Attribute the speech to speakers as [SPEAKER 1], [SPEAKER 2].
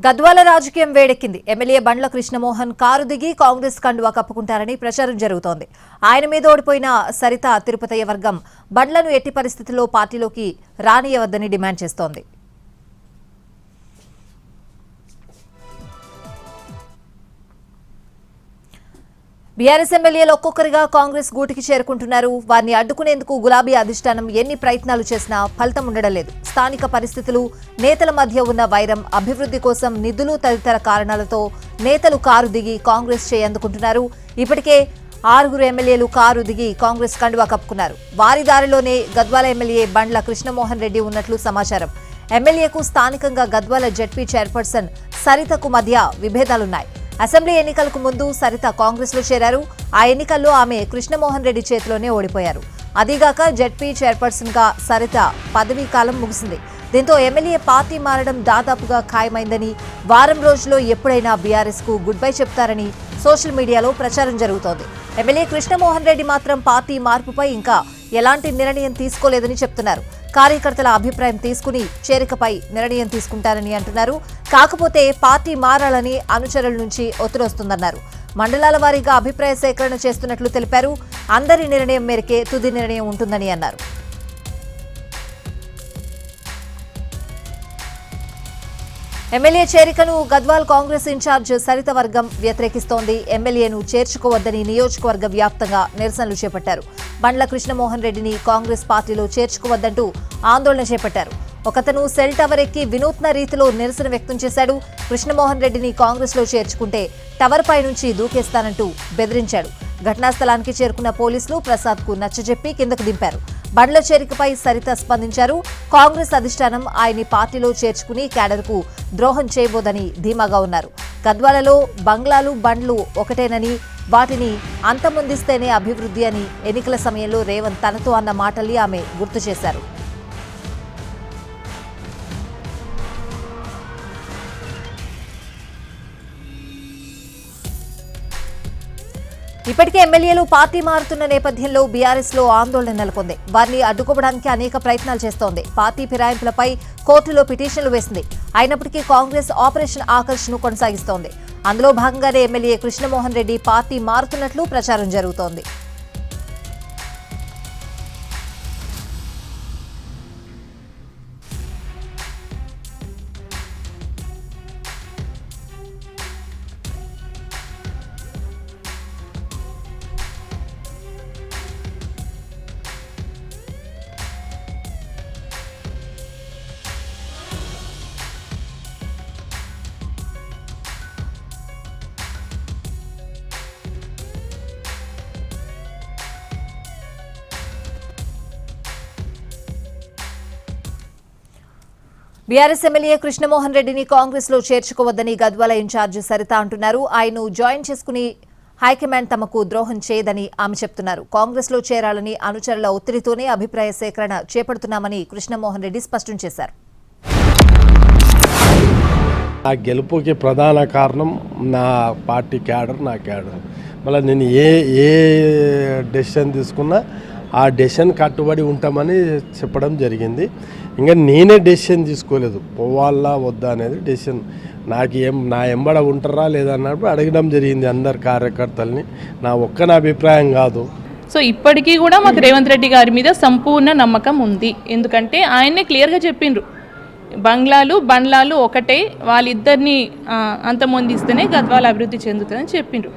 [SPEAKER 1] గద్వాల రాజకీయం వేడెక్కింది. ఎమ్మెల్యే బండ్ల కృష్ణమోహన్ కారు దిగి కాంగ్రెస్ కండువా కప్పుకుంటారని ప్రచారం జరుగుతోంది. ఆయన మీద ఓడిపోయిన సరిత తిరుపతయ్య వర్గం బండ్లను ఎట్టి పరిస్థితుల్లో పార్టీలోకి రానియవద్దని డిమాండ్ చేస్తోంది. బీఆర్ఎస్ ఎమ్మెల్యేలు ఒక్కొక్కరిగా కాంగ్రెస్ గూటికి చేరుకుంటున్నారు. వారిని అడ్డుకునేందుకు గులాబీ అధిష్టానం ఎన్ని ప్రయత్నాలు చేసినా ఫలితం ఉండడం లేదు. స్థానిక పరిస్థితులు, నేతల మధ్య ఉన్న వైరం, అభివృద్ధి కోసం నిధులు తదితర కారణాలతో నేతలు కారు దిగి కాంగ్రెస్ చేయందుకుంటున్నారు. ఇప్పటికే 6 ఎమ్మెల్యేలు కారు దిగి కాంగ్రెస్ కండువా కప్పుకున్నారు. వారి దారిలోనే గద్వాల ఎమ్మెల్యే బండ్ల కృష్ణమోహన్ రెడ్డి ఉన్నట్లు సమాచారం. ఎమ్మెల్యేకు స్థానికంగా గద్వాల జెడ్పీ చైర్పర్సన్ సరితకు మధ్య విభేదాలున్నాయి. అసెంబ్లీ ఎన్నికలకు ముందు సరిత కాంగ్రెస్ లో చేరారు. ఆ ఎన్నికల్లో ఆమె కృష్ణమోహన్ రెడ్డి చేతిలోనే ఓడిపోయారు. అదీగాక జెడ్పీ చైర్పర్సన్ గా సరిత పదవీ కాలం ముగిసింది. దీంతో ఎమ్మెల్యే పార్టీ మారడం దాదాపుగా ఖాయమైందని, వారం రోజుల్లో ఎప్పుడైనా బీఆర్ఎస్ కు గుడ్ బై చెప్తారని సోషల్ మీడియాలో ప్రచారం జరుగుతోంది. ఎమ్మెల్యే కృష్ణమోహన్ రెడ్డి మాత్రం పార్టీ మార్పుపై ఇంకా ఎలాంటి నిర్ణయం తీసుకోలేదని చెప్తున్నారు. కార్యకర్తల అభిప్రాయం తీసుకుని చేరికపై నిర్ణయం తీసుకుంటారని అంటున్నారు. కాకపోతే పార్టీ మారాలని అనుచరుల నుంచి ఒత్తిడి వస్తుందన్నారు. మండలాల వారీగా అభిప్రాయ సేకరణ చేస్తున్నట్లు తెలిపారు. అందరి నిర్ణయం మేరకే తుది నిర్ణయం ఉంటుందని అన్నారు. ఎమ్మెల్యే చేరికను గద్వాల్ కాంగ్రెస్ ఇన్ఛార్జ్ సరిత వర్గం వ్యతిరేకిస్తోంది. ఎమ్మెల్యేను చేర్చుకోవద్దని నియోజకవర్గ వ్యాప్తంగా నిరసనలు చేపట్టారు. బండ్ల కృష్ణమోహన్ రెడ్డిని కాంగ్రెస్ పార్టీలో చేర్చుకోవద్దంటూ ఆందోళన చేపట్టారు. ఒకతను సెల్ టవర్ ఎక్కి వినూత్న రీతిలో నిరసన వ్యక్తం చేశాడు. కృష్ణమోహన్ రెడ్డిని కాంగ్రెస్ లో చేర్చుకుంటే టవర్ పై నుంచి దూకేస్తానంటూ బెదిరించాడు. ఘటనా స్థలానికి చేరుకున్న పోలీసులు ప్రసాద్ కు నచ్చజెప్పి కిందకు దింపారు. బండ్ల చేరికపై సరిత స్పందించారు. కాంగ్రెస్ అధిష్టానం ఆయన్ని పార్టీలో చేర్చుకుని క్యాడర్కు ద్రోహం చేయబోదని ధీమాగా ఉన్నారు. గద్వాలలో బంగ్లాలు, బండ్లు ఒకటేనని, వాటిని అంతమొందిస్తేనే అభివృద్ధి అని ఎన్నికల సమయంలో రేవంత్ తనతో అన్న మాటల్ని ఆమె గుర్తు చేశారు. ఇప్పటికే ఎమ్మెల్యేలు పార్టీ మారుతున్న నేపథ్యంలో బీఆర్ఎస్ లో ఆందోళన నెలకొంది. వారిని అడ్డుకోవడానికి అనేక ప్రయత్నాలు చేస్తోంది. పార్టీ ఫిరాయింపులపై కోర్టులో పిటిషన్లు వేసింది. అయినప్పటికీ కాంగ్రెస్ ఆపరేషన్ ఆకర్ష్ను కొనసాగిస్తోంది. అందులో భాగంగానే ఎమ్మెల్యే కృష్ణమోహన్ రెడ్డి పార్టీ మారుతున్నట్లు ప్రచారం జరుగుతోంది. బీఆర్ఎస్ ఎమ్మెల్యే కృష్ణమోహన్ రెడ్డిని కాంగ్రెస్ లో చేర్చుకోవద్దని గద్వాల ఇన్ఛార్జ్ సరిత అంటున్నారు. ఆయన్ను జాయిన్ చేసుకుని హైకమాండ్ తమకు ద్రోహం చేయదని ఆమె చెప్తున్నారు. కాంగ్రెస్ లో చేరాలని అనుచరుల ఒత్తిడితోనే అభిప్రాయ సేకరణ చేపడుతున్నామని కృష్ణమోహన్ రెడ్డి స్పష్టం చేశారు.
[SPEAKER 2] ఆ గెలుపుకి ప్రధాన కారణం నా పార్టీ క్యాడర్, నా క్యాడర్. మళ్ళీ నేను ఏ డెసిషన్ తీసుకున్నా ఆ డెసిషన్ కట్టుబడి ఉంటామని చెప్పడం జరిగింది. ఇంకా నేనే డెసిషన్ తీసుకోలేదు, పోవాలా వద్దా అనేది డెసిషన్. నా ఎంబడ ఉంటారా లేదన్నప్పుడు అడగడం జరిగింది అందరు కార్యకర్తల్ని. నా అభిప్రాయం కాదు.
[SPEAKER 3] సో ఇప్పటికీ కూడా మాకు రేవంత్ రెడ్డి గారి మీద సంపూర్ణ నమ్మకం ఉంది. ఎందుకంటే ఆయనే క్లియర్గా చెప్పిండ్రు, బండ్లాలు ఒకటే, వాళ్ళిద్దరిని అంతమొందిస్తేనే గద్వాల అభివృద్ధి చెందుతుందని చెప్పిండ్రు.